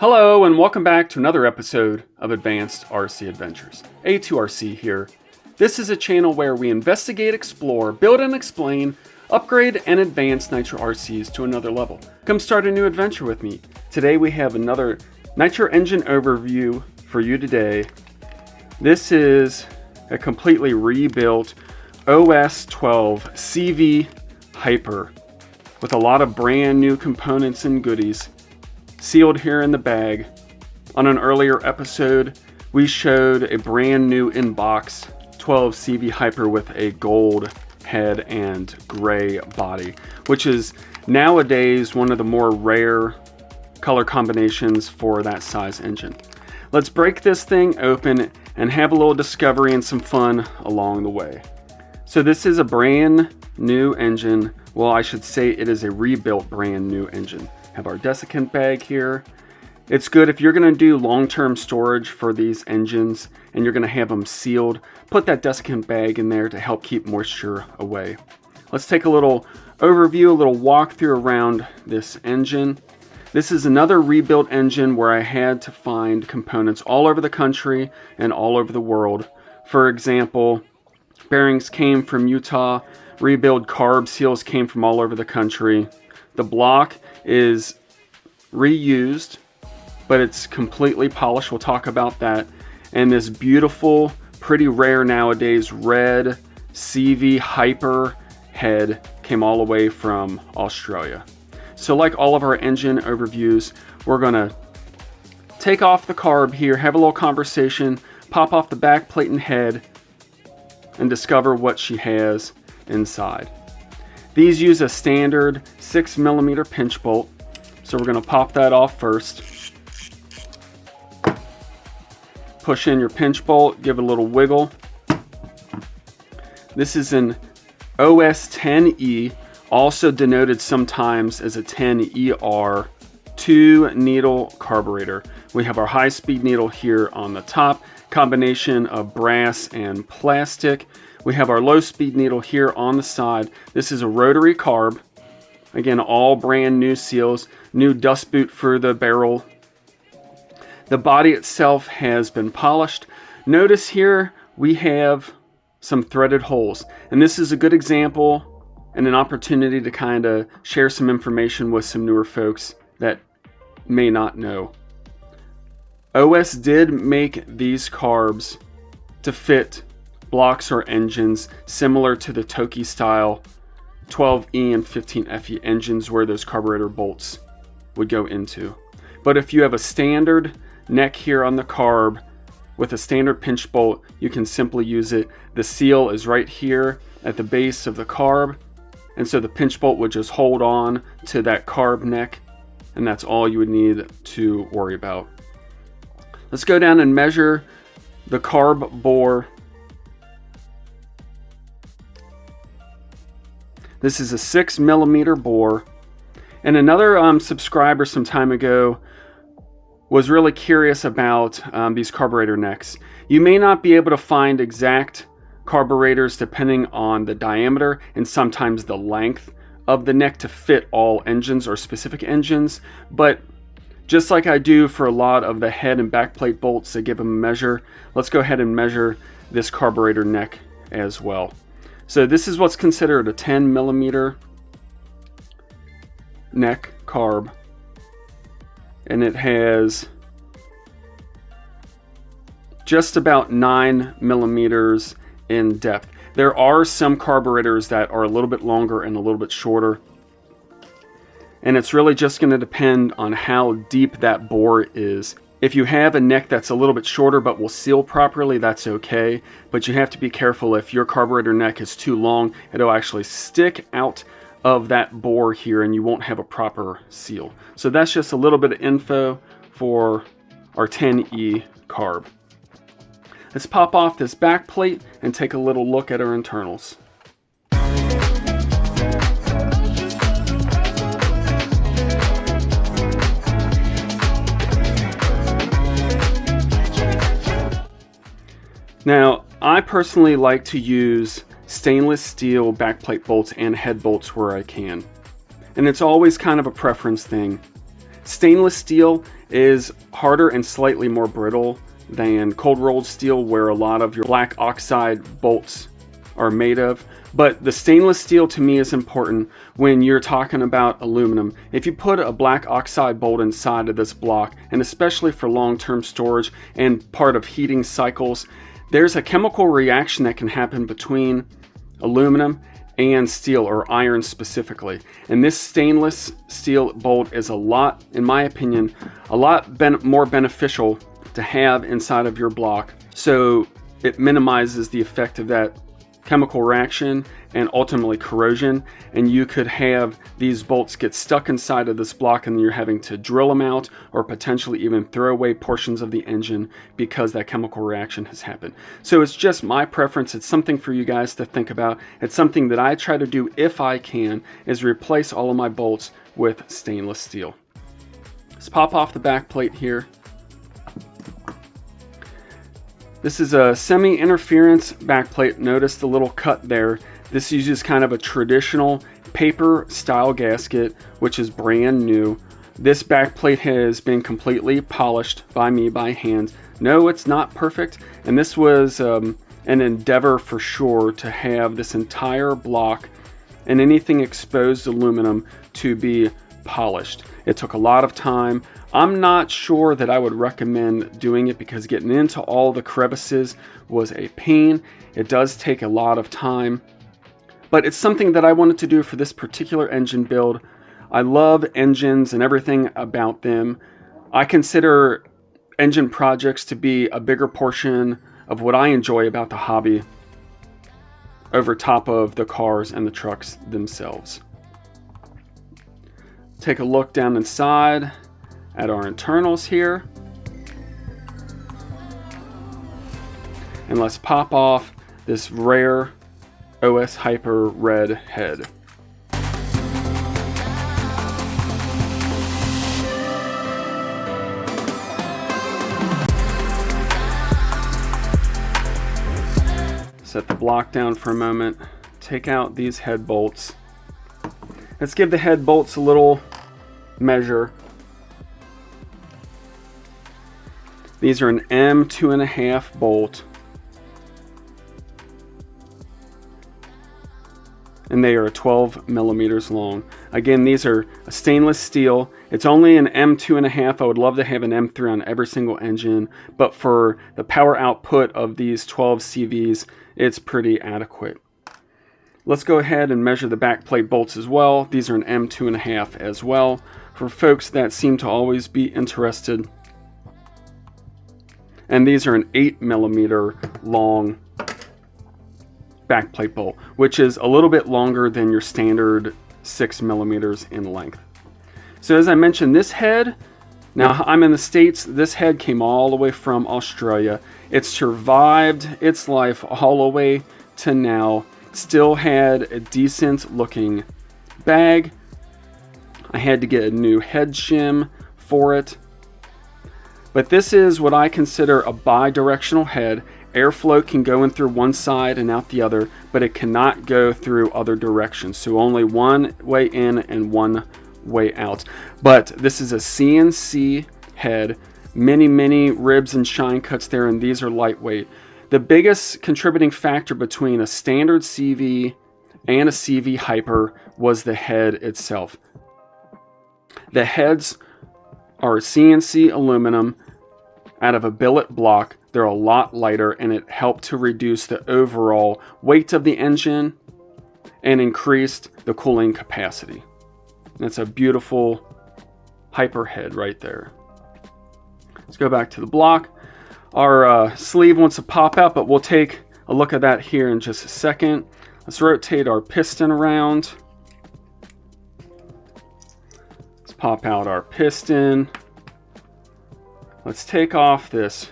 Hello and welcome back to another episode of Advanced RC Adventures. A2RC here. This is a channel where we investigate, explore, build and explain, upgrade and advance Nitro RCs to another level. Come start a new adventure with me. Today we have another Nitro engine overview for you today. This is a completely rebuilt OS 12 CV Hyper with a lot of brand new components and goodies sealed here in the bag. On an earlier episode, we showed a brand new in-box 12 CV Hyper with a gold head and gray body, which is nowadays one of the more rare color combinations for that size engine. Let's break this thing open and have a little discovery and some fun along the way. So this is a brand new engine. Well, I should say it is a rebuilt brand new engine. Have our desiccant bag here. It's good if you're going to do long-term storage for these engines and you're going to have them sealed. Put that desiccant bag in there to help keep moisture away. Let's take a little overview, a little walkthrough around this engine. This is another rebuilt engine where I had to find components all over the country and all over the world. For example, bearings came from Utah. Rebuild carb seals came from all over the country. The block is reused, but it's completely polished. We'll talk about that. And this beautiful, pretty rare nowadays, red CV Hyper head came all the way from Australia. So like all of our engine overviews, we're gonna take off the carb here, have a little conversation, pop off the back plate and head, and discover what she has inside. These use a standard 6mm pinch bolt, so we're going to pop that off first. Push in your pinch bolt, give it a little wiggle. This is an OS 10E, also denoted sometimes as a 10ER 2-needle carburetor. We have our high-speed needle here on the top, combination of brass and plastic. We have our low-speed needle here on the side. This is a rotary carb. Again, all brand new seals, new dust boot for the barrel. The body itself has been polished. Notice here we have some threaded holes, and this is a good example and an opportunity to kind of share some information with some newer folks that may not know. OS did make these carbs to fit blocks or engines similar to the Toki style 12E and 15FE engines where those carburetor bolts would go into. But if you have a standard neck here on the carb with a standard pinch bolt, you can simply use it. The seal is right here at the base of the carb, and so the pinch bolt would just hold on to that carb neck, and that's all you would need to worry about. Let's go down and measure the carb bore. This is a 6mm bore. And another subscriber some time ago was really curious about these carburetor necks. You may not be able to find exact carburetors depending on the diameter and sometimes the length of the neck to fit all engines or specific engines, but just like I do for a lot of the head and back plate bolts that give them a measure, let's go ahead and measure this carburetor neck as well. So this is what's considered a 10mm neck carb, and it has just about 9mm in depth. There are some carburetors that are a little bit longer and a little bit shorter, and it's really just going to depend on how deep that bore is. If you have a neck that's a little bit shorter but will seal properly, that's okay. But you have to be careful. If your carburetor neck is too long, it'll actually stick out of that bore here and you won't have a proper seal. So that's just a little bit of info for our 10E carb. Let's pop off this back plate and take a little look at our internals. Now, I personally like to use stainless steel backplate bolts and head bolts where I can. And it's always kind of a preference thing. Stainless steel is harder and slightly more brittle than cold rolled steel, where a lot of your black oxide bolts are made of. But the stainless steel to me is important when you're talking about aluminum. If you put a black oxide bolt inside of this block, and especially for long-term storage and part of heating cycles, there's a chemical reaction that can happen between aluminum and steel, or iron specifically. And this stainless steel bolt is a lot, in my opinion, a lot more beneficial to have inside of your block. So it minimizes the effect of that chemical reaction and ultimately corrosion. And you could have these bolts get stuck inside of this block, and you're having to drill them out or potentially even throw away portions of the engine because that chemical reaction has happened. So it's just my preference. It's something for you guys to think about. It's something that I try to do if I can, is replace all of my bolts with stainless steel. Let's pop off the back plate here. This is a semi-interference backplate. Notice the little cut there. This uses kind of a traditional paper style gasket, which is brand new. This backplate has been completely polished by me by hand. No, it's not perfect, and this was an endeavor for sure to have this entire block and anything exposed aluminum to be polished. It took a lot of time. I'm not sure that I would recommend doing it because getting into all the crevices was a pain. It does take a lot of time, but it's something that I wanted to do for this particular engine build. I love engines and everything about them. I consider engine projects to be a bigger portion of what I enjoy about the hobby over top of the cars and the trucks themselves. Take a look down inside at our internals here, and let's pop off this rare OS Hyper red head. Set the block down for a moment, take out these head bolts. Let's give the head bolts a little measure. These are an M2.5 bolt, and they are 12 millimeters long. Again, these are a stainless steel. It's only an M2.5. I would love to have an M3 on every single engine, but for the power output of these 12 CVs, it's pretty adequate. Let's go ahead and measure the back plate bolts as well. These are an M2.5 as well, for folks that seem to always be interested. And these are an 8 millimeter long backplate bolt, which is a little bit longer than your standard 6 millimeters in length. So as I mentioned, this head, now I'm in the States, this head came all the way from Australia. It survived its life all the way to now. Still had a decent looking bag. I had to get a new head shim for it. But this is what I consider a bi-directional head. Airflow can go in through one side and out the other, but it cannot go through other directions. So only one way in and one way out. But this is a CNC head. Many ribs and shine cuts there, and these are lightweight. The biggest contributing factor between a standard CV and a CV Hyper was the head itself. The heads are CNC aluminum out of a billet block. They're a lot lighter, and it helped to reduce the overall weight of the engine and increased the cooling capacity. That's a beautiful Hyper head right there. Let's go back to the block. Our sleeve wants to pop out, but we'll take a look at that here in just a second. Let's rotate our piston around. Let's pop out our piston. Let's take off this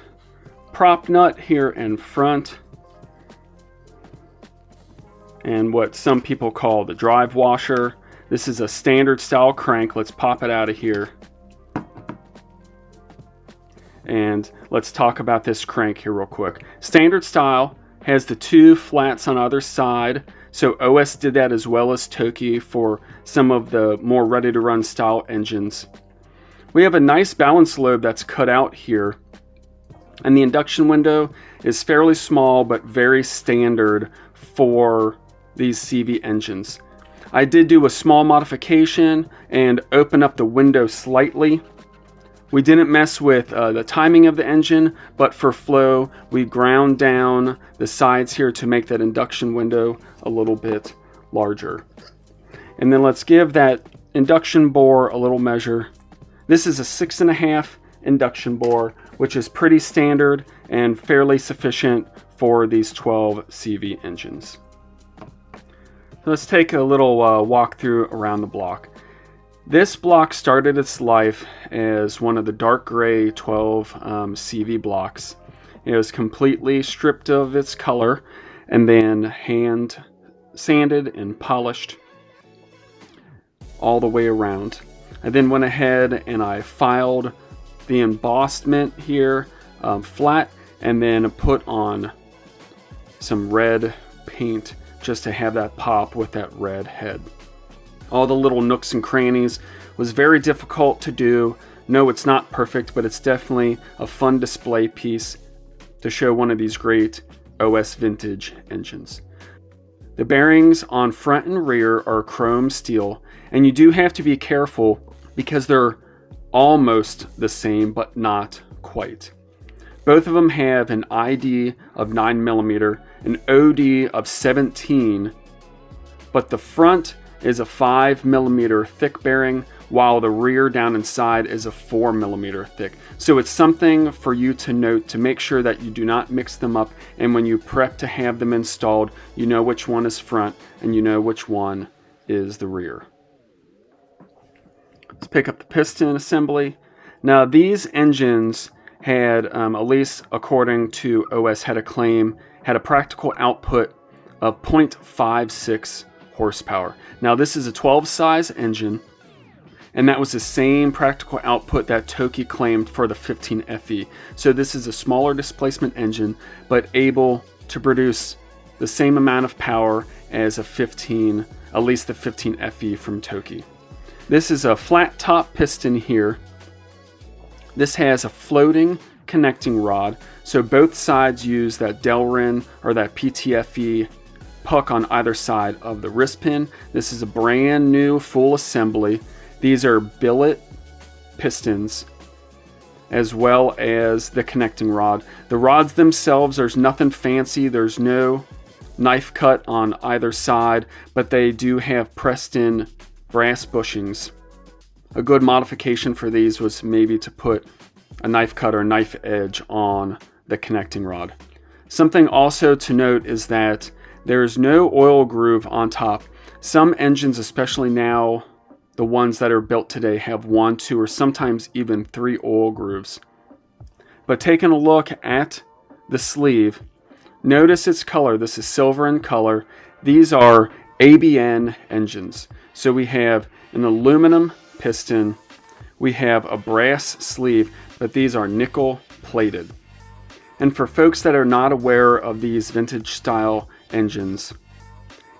prop nut here in front and what some people call the drive washer. This is a standard style crank. Let's pop it out of here. And let's talk about this crank here real quick. Standard style has the two flats on either side. So OS did that as well as Toki for some of the more ready to run style engines. We have a nice balance lobe that's cut out here, and the induction window is fairly small but very standard for these CV engines. I did do a small modification and open up the window slightly. We didn't mess with the timing of the engine, but for flow, we ground down the sides here to make that induction window a little bit larger. And then let's give that induction bore a little measure. This is a 6.5 induction bore, which is pretty standard and fairly sufficient for these 12 CV engines. So let's take a little walk through around the block. This block started its life as one of the dark gray 12 CV blocks. It was completely stripped of its color and then hand sanded and polished all the way around. I then went ahead and I filed the embossment here flat, and then put on some red paint just to have that pop with that red head. All the little nooks and crannies was very difficult to do. No, it's not perfect, but it's definitely a fun display piece to show one of these great OS vintage engines. The bearings on front and rear are chrome steel, and you do have to be careful because they're almost the same, but not quite. Both of them have an ID of 9mm, an OD of 17, but the front is a 5mm thick bearing, while the rear down inside is a 4mm thick. So it's something for you to note to make sure that you do not mix them up, and when you prep to have them installed, you know which one is front and you know which one is the rear. Let's pick up the piston assembly. Now these engines had, at least according to OS had a claim, had a practical output of 0.56 horsepower. Now this is a 12 size engine, and that was the same practical output that Toki claimed for the 15FE. So this is a smaller displacement engine, but able to produce the same amount of power as a 15, at least the 15FE from Toki. This is a flat top piston here. This has a floating connecting rod, so both sides use that Delrin or that PTFE puck on either side of the wrist pin. This is a brand new full assembly. These are billet pistons as well as the connecting rod. The rods themselves, there's nothing fancy. There's no knife cut on either side, but they do have pressed in brass bushings. A good modification for these was maybe to put a knife cut or knife edge on the connecting rod. Something also to note is that there's no oil groove on top. Some engines, especially now, the ones that are built today, have 1, 2, or sometimes even 3 oil grooves. But taking a look at the sleeve, notice its color. This is silver in color. These are ABN engines. So we have an aluminum piston, we have a brass sleeve, but these are nickel plated. And for folks that are not aware of these vintage style engines,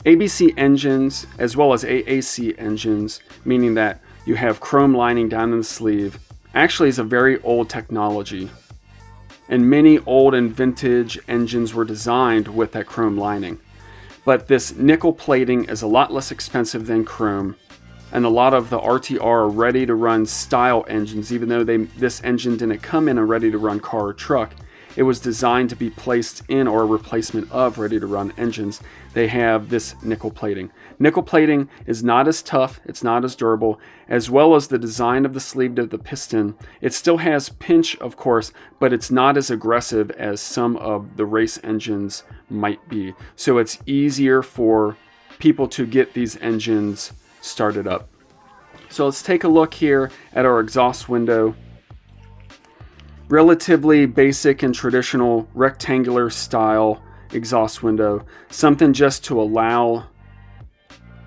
ABC engines as well as AAC engines, meaning that you have chrome lining down in the sleeve, actually is a very old technology. And many old and vintage engines were designed with that chrome lining. But this nickel plating is a lot less expensive than chrome, and a lot of the RTR ready to run style engines, even though this engine didn't come in a ready to run car or truck, it was designed to be placed in or a replacement of ready to run engines. They have this nickel plating. Nickel plating is not as tough, it's not as durable, as well as the design of the sleeve of the piston. It still has pinch, of course, but it's not as aggressive as some of the race engines might be. So it's easier for people to get these engines started up. So let's take a look here at our exhaust window. Relatively basic and traditional rectangular style exhaust window, something just to allow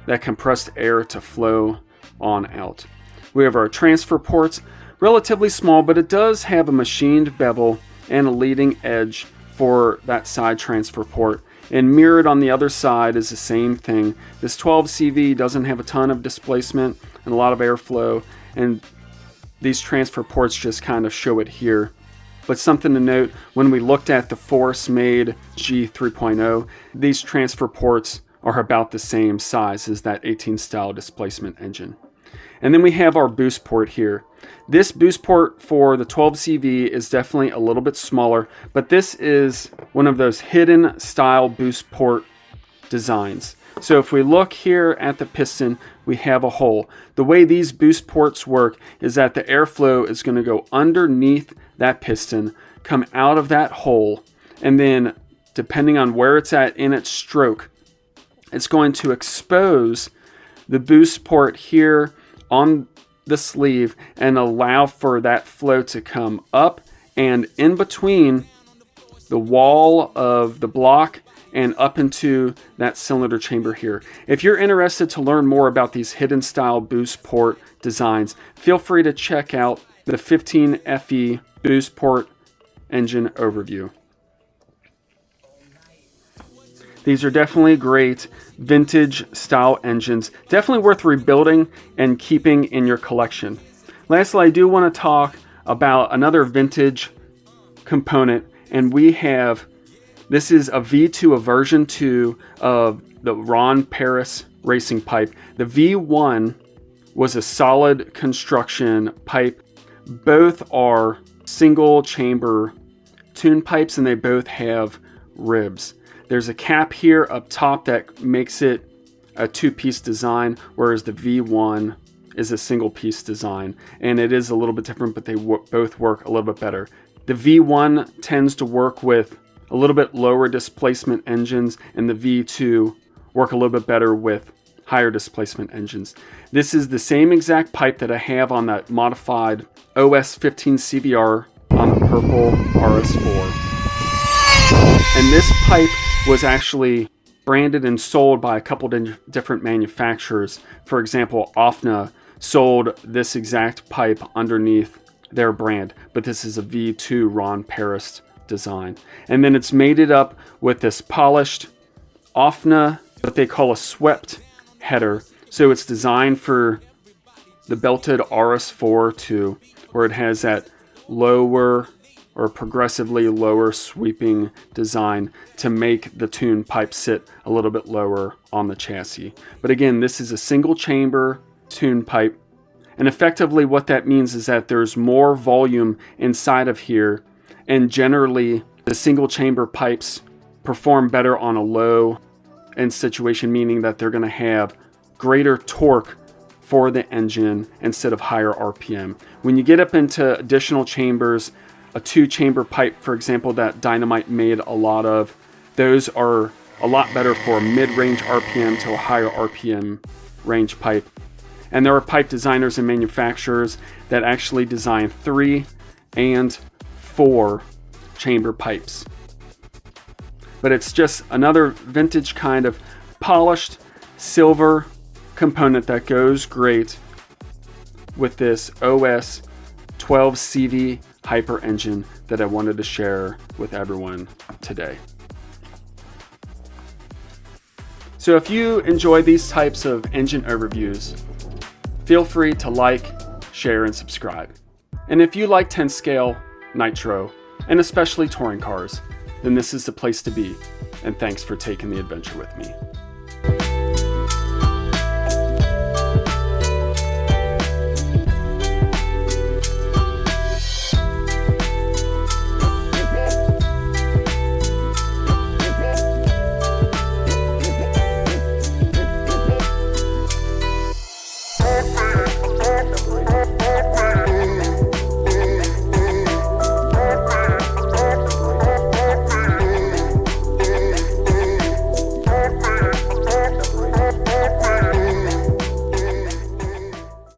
that compressed air to flow on out. We have our transfer ports, relatively small, but it does have a machined bevel and a leading edge for that side transfer port. And mirrored on the other side is the same thing. This 12 CV doesn't have a ton of displacement and a lot of airflow, and these transfer ports just kind of show it here. But something to note, when we looked at the Force-made G3.0, these transfer ports are about the same size as that 18 style displacement engine. And then we have our boost port here. This boost port for the 12CV is definitely a little bit smaller, but this is one of those hidden style boost port designs. So if we look here at the piston, we have a hole. The way these boost ports work is that the airflow is going to go underneath that piston, come out of that hole, and then depending on where it's at in its stroke, it's going to expose the boost port here on the sleeve and allow for that flow to come up and in between the wall of the block and up into that cylinder chamber here. If you're interested to learn more about these hidden style boost port designs, feel free to check out the 15FE boost port engine overview. These are definitely great vintage style engines, definitely worth rebuilding and keeping in your collection. Lastly, I do want to talk about another vintage component, and we have, this is a V2, a version 2 of the Ron Paris racing pipe. The V1 was a solid construction pipe. Both are single chamber tune pipes and they both have ribs. There's a cap here up top that makes it a two-piece design, whereas the V1 is a single-piece design. And it is a little bit different, but they both work a little bit better. The V1 tends to work with a little bit lower displacement engines, and the V2 work a little bit better with higher displacement engines. This is the same exact pipe that I have on that modified OS 15 CVR on the purple RS4. And this pipe was actually branded and sold by a couple different manufacturers. For example, OFNA sold this exact pipe underneath their brand, but this is a V2 Ron Paris design. And then it's mated up with this polished OFNA, what they call a swept header. So it's designed for the belted RS4 too, where it has that lower or progressively lower sweeping design to make the tune pipe sit a little bit lower on the chassis. But again, this is a single chamber tune pipe, and effectively what that means is that there's more volume inside of here, and generally the single chamber pipes perform better on a low end situation, meaning that they're going to have greater torque for the engine instead of higher RPM. When you get up into additional chambers, a two-chamber pipe, for example, that Dynamite made a lot of, those are a lot better for a mid-range RPM to a higher RPM range pipe. And there are pipe designers and manufacturers that actually design 3 and 4 chamber pipes. But it's just another vintage kind of polished silver component that goes great with this OS 12CV Hyper engine that I wanted to share with everyone today. So if you enjoy these types of engine overviews, feel free to like, share, and subscribe. And if you like 10 scale, Nitro, and especially touring cars, then this is the place to be. And thanks for taking the adventure with me.